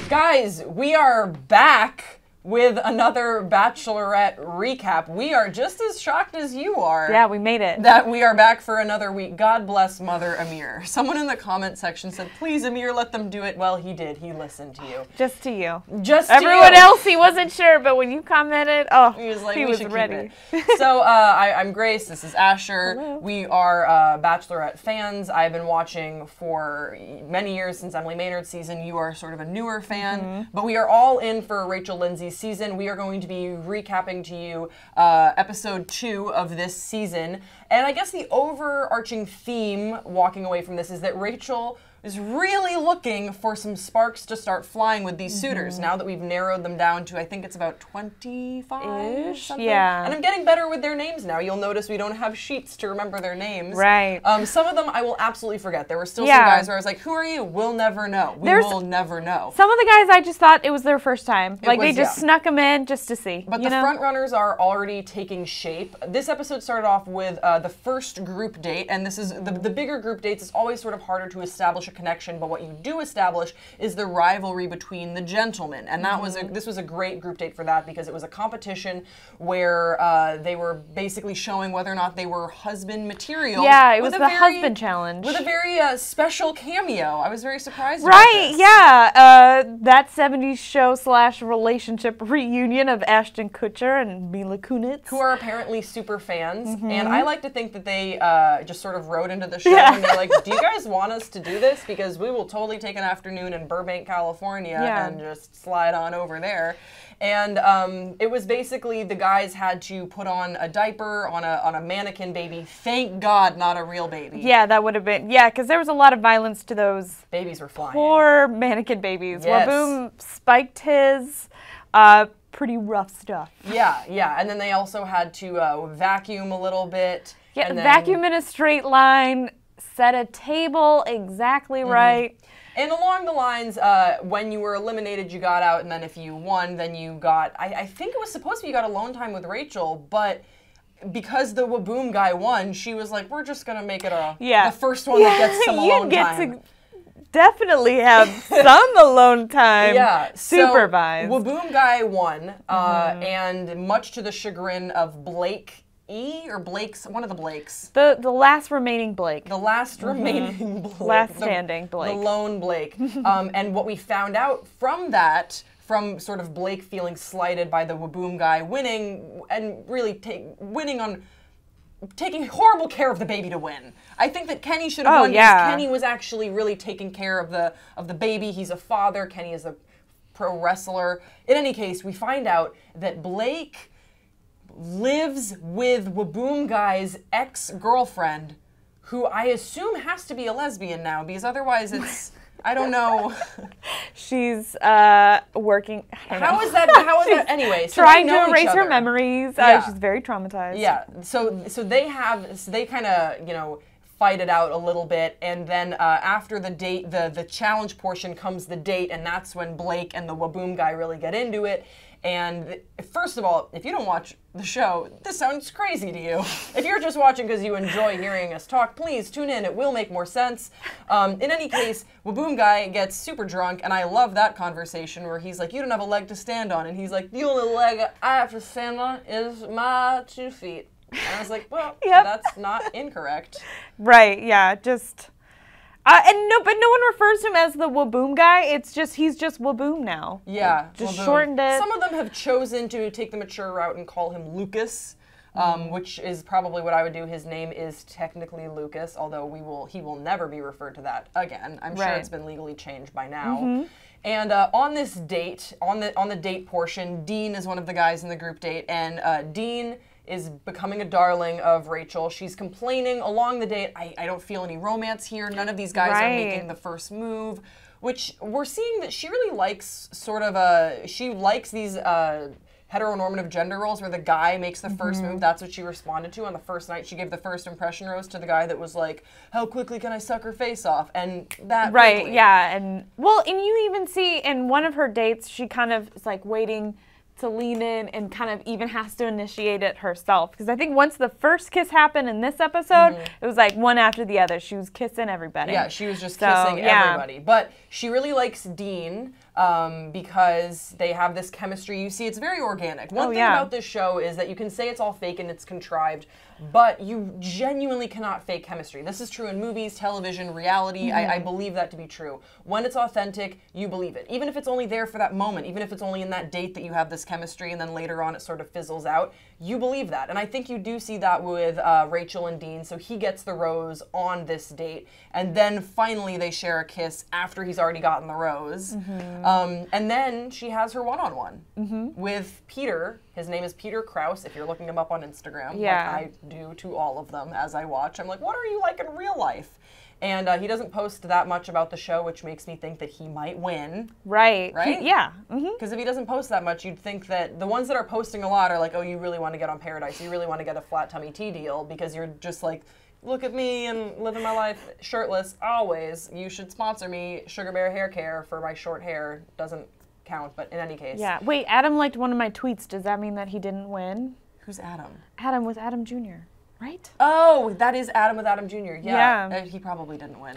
Guys, we are back with another Bachelorette recap. We are just as shocked as you are. Yeah, we made it. That we are back for another week. God bless Mother Amir. Someone in the comment section said, please, Amir, let them do it. Well, he did. He listened to you. Just to you. Just Everyone to you. else, he wasn't sure, but when you commented, oh, he was like, he we was should ready. Keep it. So I'm Grace. This is Asher. Hello. We are Bachelorette fans. I've been watching for many years since Emily Maynard's season. You are sort of a newer fan, but we are all in for Rachel Lindsay's season. We are going to be recapping to you episode 2 of this season. And I guess the overarching theme walking away from this is that Rachel is really looking for some sparks to start flying with these suitors now that we've narrowed them down to, I think it's about 25-ish, something. Yeah. And I'm getting better with their names now. You'll notice we don't have sheets to remember their names. Right. Some of them I will absolutely forget. There were still some guys where I was like, who are you? We'll never know. We will never know. Some of the guys, I just thought it was their first time. Like, they just snuck them in just to see. But the front runners are already taking shape. This episode started off with the first group date, and this is the bigger group dates is always sort of harder to establish a connection, but what you do establish is the rivalry between the gentlemen, and that was this was a great group date for that because it was a competition where they were basically showing whether or not they were husband material. Yeah, it was the husband challenge with a very special cameo. I was very surprised. Right? Yeah, that '70s show / relationship reunion of Ashton Kutcher and Mila Kunis, who are apparently super fans, and I like to think that they just sort of wrote into the show and they're like, do you guys want us to do this? Because we will totally take an afternoon in Burbank, California and just slide on over there. And it was basically the guys had to put on a diaper on a mannequin baby. Thank God, not a real baby. Yeah, that would have been, because there was a lot of violence to those babies were flying. Poor mannequin babies. Yes. Waboom spiked his. Pretty rough stuff. Yeah, and then they also had to vacuum a little bit. Yeah, and then vacuum in a straight line, set a table exactly right. And along the lines, when you were eliminated, you got out, and then if you won, then you got, I think it was supposed to be you got alone time with Rachel, but because the Waboom guy won, she was like, we're just going to make it the first one that gets some alone time. To definitely have some alone time. Yeah, supervised. So Waboom guy won, and much to the chagrin of Blake or Blake's, one of the Blakes. The last remaining Blake. The last remaining Blake. Last standing Blake. The lone Blake. And what we found out from that, from sort of Blake feeling slighted by the Waboom guy winning, and really taking horrible care of the baby to win. I think that Kenny should have won because Kenny was actually really taking care of the baby. He's a father. Kenny is a pro wrestler. In any case, we find out that Blake lives with Waboom guy's ex-girlfriend, who I assume has to be a lesbian now, because otherwise it's, I don't know. She's working. How is that? Anyway, so trying to erase her memories. She's very traumatized. Yeah. So they kind of fight it out a little bit, and then after the date, the challenge portion comes the date, and that's when Blake and the Waboom guy really get into it. And first of all, if you don't watch the show, this sounds crazy to you. If you're just watching because you enjoy hearing us talk, please tune in. It will make more sense. In any case, Waboom guy gets super drunk, and I love that conversation where he's like, you don't have a leg to stand on. And he's like, the only leg I have to stand on is my 2 feet. And I was like, well, that's not incorrect. Right, yeah, just... but no one refers to him as the Waboom guy. It's just, he's just Waboom now. Yeah. Just shortened it. Some of them have chosen to take the mature route and call him Lucas, which is probably what I would do. His name is technically Lucas, although he will never be referred to that again. I'm sure it's been legally changed by now. And on this date, on the date portion, Dean is one of the guys in the group date, and Dean is becoming a darling of Rachel. She's complaining along the date, I don't feel any romance here. None of these guys are making the first move, which we're seeing that she really likes she likes these heteronormative gender roles where the guy makes the first move. That's what she responded to on the first night. She gave the first impression rose to the guy that was like, how quickly can I suck her face off? And that quickly. And you even see in one of her dates, she kind of is like waiting to lean in and kind of even has to initiate it herself. Because I think once the first kiss happened in this episode, it was like one after the other. She was kissing everybody. Yeah, she was just kissing everybody. But she really likes Dean because they have this chemistry. You see, it's very organic. One thing about this show is that you can say it's all fake and it's contrived, but you genuinely cannot fake chemistry. This is true in movies, television, reality. I believe that to be true. When it's authentic, you believe it. Even if it's only there for that moment, even if it's only in that date that you have this chemistry and then later on it sort of fizzles out, you believe that. And I think you do see that with Rachel and Dean. So he gets the rose on this date, and then finally they share a kiss after he's already gotten the rose. And then she has her one-on-one with Peter. His name is Peter Krause, if you're looking him up on Instagram, like I do to all of them as I watch. I'm like, what are you like in real life? And he doesn't post that much about the show, which makes me think that he might win. Right? Yeah. Because if he doesn't post that much, you'd think that the ones that are posting a lot are like, oh, you really want to get on Paradise. You really want to get a flat tummy tea deal because you're just like, look at me and living my life shirtless always. You should sponsor me Sugar Bear Hair Care for my short hair. Doesn't count, but in any case. Yeah. Wait, Adam liked one of my tweets. Does that mean that he didn't win? Who's Adam? Adam with Adam Jr., right? Oh, that is Adam with Adam Jr. Yeah. He probably didn't win.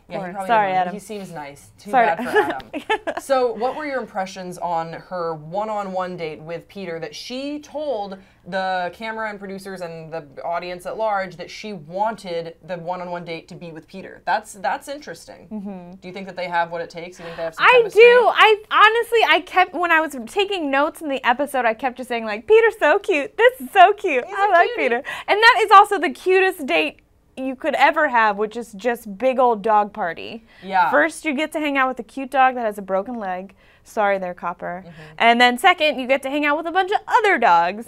Yeah, he probably Sorry, didn't win. Adam. He seems nice. Too bad for Adam. So what were your impressions on her one-on-one date with Peter that she told the camera and producers and the audience at large that she wanted the one-on-one date to be with Peter? That's interesting. Do you think that they have what it takes? Do you think they have some chemistry? I kept, when I was taking notes in the episode, I kept just saying like, Peter's so cute. This is so cute. I like Peter. And that is also the cutest date you could ever have, which is just big old dog party. Yeah. First, you get to hang out with a cute dog that has a broken leg. Sorry there, Copper. And then second, you get to hang out with a bunch of other dogs.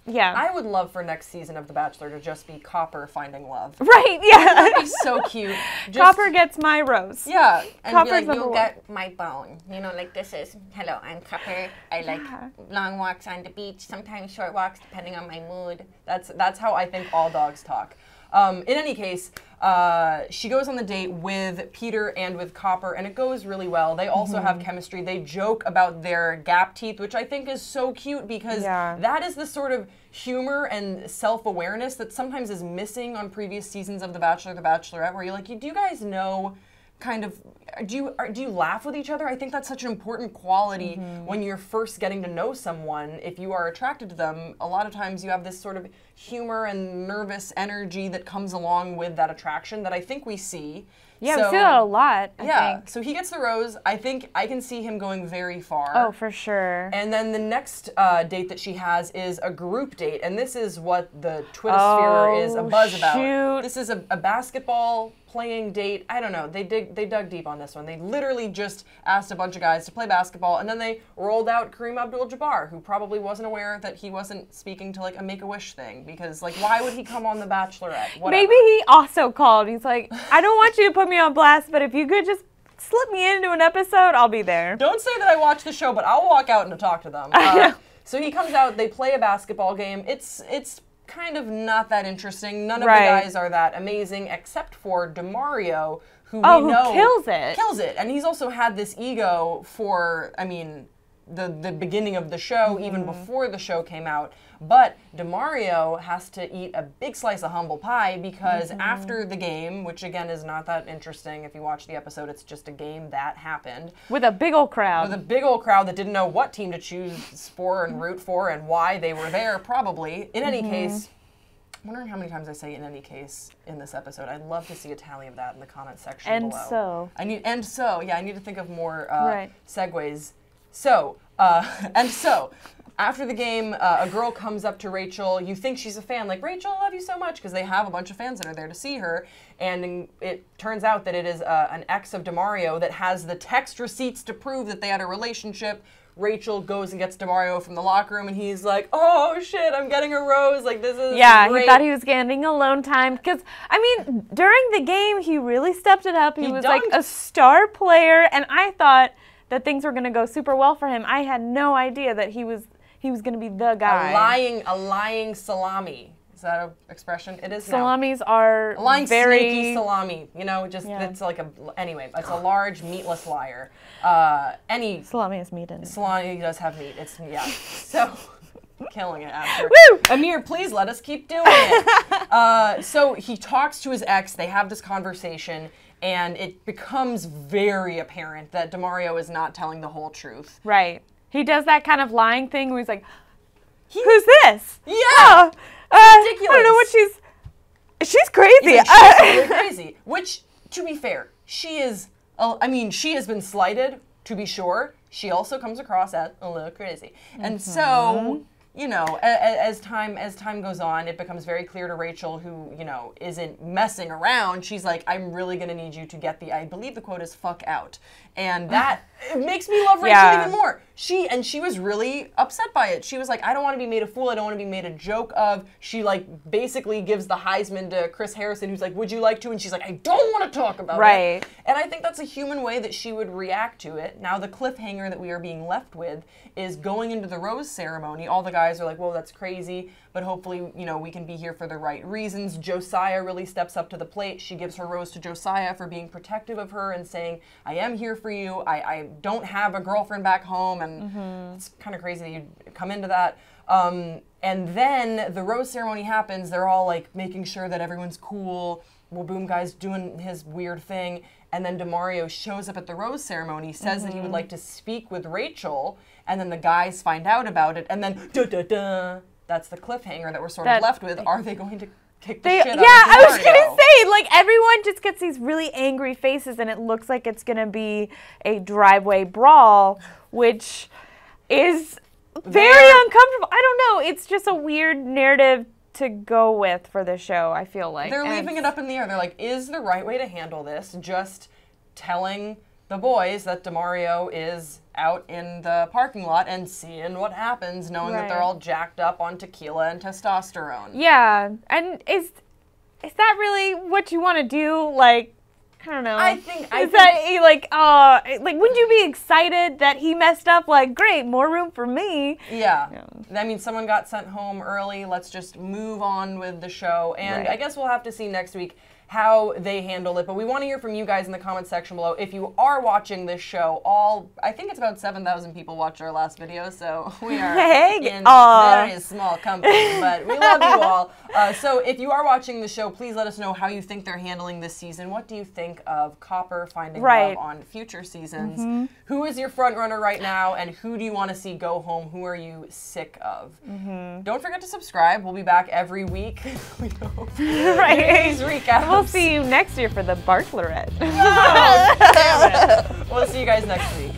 Yeah. I would love for next season of The Bachelor to just be Copper finding love. Right, yeah. That'd be so cute. Copper gets my rose. Yeah. And Copper's be like, you'll get my bone. You know, like this is, hello, I'm Copper. I like long walks on the beach, sometimes short walks, depending on my mood. That's how I think all dogs talk. In any case, she goes on the date with Peter and with Copper, and it goes really well. They also have chemistry. They joke about their gap teeth, which I think is so cute because that is the sort of humor and self-awareness that sometimes is missing on previous seasons of The Bachelor, The Bachelorette, where you're like, do you guys know kind of, do you laugh with each other? I think that's such an important quality when you're first getting to know someone. If you are attracted to them, a lot of times you have this sort of humor and nervous energy that comes along with that attraction that I think we see. Yeah, we see that a lot, I think. So he gets the rose. I think I can see him going very far. Oh, for sure. And then the next date that she has is a group date, and this is what the Twittersphere is abuzz about. This is a basketball playing date. I don't know. They dug deep on this one. They literally just asked a bunch of guys to play basketball, and then they rolled out Kareem Abdul-Jabbar, who probably wasn't aware that he wasn't speaking to like a Make-A-Wish thing, because like why would he come on The Bachelorette? Whatever. Maybe he also called. He's like, I don't want you to put me on blast, but if you could just slip me into an episode, I'll be there. Don't say that I watch the show, but I'll walk out and talk to them. So he comes out, they play a basketball game. It's kind of not that interesting. None of the guys are that amazing, except for DeMario, who we know kills it. Kills it. And he's also had this ego for, I mean, the beginning of the show, even before the show came out. But DeMario has to eat a big slice of humble pie because after the game, which again is not that interesting if you watch the episode, it's just a game that happened. With a big old crowd. With a big old crowd that didn't know what team to choose for and root for and why they were there, probably. In any case, I'm wondering how many times I say "in any case" in this episode. I'd love to see a tally of that in the comment section below. I need to think of more segues. So, after the game, a girl comes up to Rachel. You think she's a fan, like, Rachel, I love you so much, because they have a bunch of fans that are there to see her. And it turns out that it is an ex of DeMario that has the text receipts to prove that they had a relationship. Rachel goes and gets DeMario from the locker room, and he's like, oh, shit, I'm getting a rose. Like, this is great. He thought he was getting alone time. Because, I mean, during the game, he really stepped it up. He was like a star player, and I thought that things were going to go super well for him. I had no idea that he was going to be the guy. A lying salami. Is that an expression? It is Salamis are lying, very snaky salami. You know, just it's like anyway. It's a large meatless liar. Any salami has meat in it. Salami does have meat. It's So killing it after. Woo! Amir, please let us keep doing it. So he talks to his ex. They have this conversation. And it becomes very apparent that DeMario is not telling the whole truth. Right. He does that kind of lying thing where he's like, who's this? Yeah! Oh, ridiculous. I don't know what she's crazy. Like, she's really crazy. Which, to be fair, she is, she has been slighted, to be sure. She also comes across as a little crazy. And so, you know, as time goes on, it becomes very clear to Rachel, who, you know, isn't messing around. She's like, I'm really going to need you to get I believe the quote is fuck out. And that it makes me love Rachel even more. She was really upset by it. She was like, I don't want to be made a fool. I don't want to be made a joke of. She like basically gives the Heisman to Chris Harrison, who's like, would you like to? And she's like, I don't want to talk about it. And I think that's a human way that she would react to it. Now the cliffhanger that we are being left with is going into the rose ceremony. All the guys are like, whoa, that's crazy. But hopefully, you know, we can be here for the right reasons. Josiah really steps up to the plate. She gives her rose to Josiah for being protective of her and saying, I am here for you. I don't have a girlfriend back home. And it's kind of crazy that you come into that. And then the rose ceremony happens. They're all like making sure that everyone's cool. Well, Boom Guy's doing his weird thing. And then DeMario shows up at the rose ceremony, says that he would like to speak with Rachel. And then the guys find out about it. And then, da-da-da. That's the cliffhanger that we're sort of left with. Are they going to kick the shit out of DeMario? Yeah, I was going to say, like, everyone just gets these really angry faces, and it looks like it's going to be a driveway brawl, which is very uncomfortable. I don't know. It's just a weird narrative to go with for the show, I feel like. They're leaving it up in the air. They're like, is the right way to handle this just telling the boys that DeMario is out in the parking lot and seeing what happens, knowing that they're all jacked up on tequila and testosterone? Yeah, and is that really what you want to do? Like, I don't know. Wouldn't you be excited that he messed up? Like, great, more room for me. Yeah. I mean, someone got sent home early. Let's just move on with the show. And I guess we'll have to see next week how they handle it. But we want to hear from you guys in the comments section below. If you are watching this show, I think it's about 7,000 people watched our last video, so we are in very small company, but we love you all. So if you are watching the show, please let us know how you think they're handling this season. What do you think of Copper finding love on future seasons? Who is your front runner right now, and who do you want to see go home? Who are you sick of? Don't forget to subscribe. We'll be back every week. We hope. We'll see you next year for the Bachelorette. Oh, damn it. We'll see you guys next week.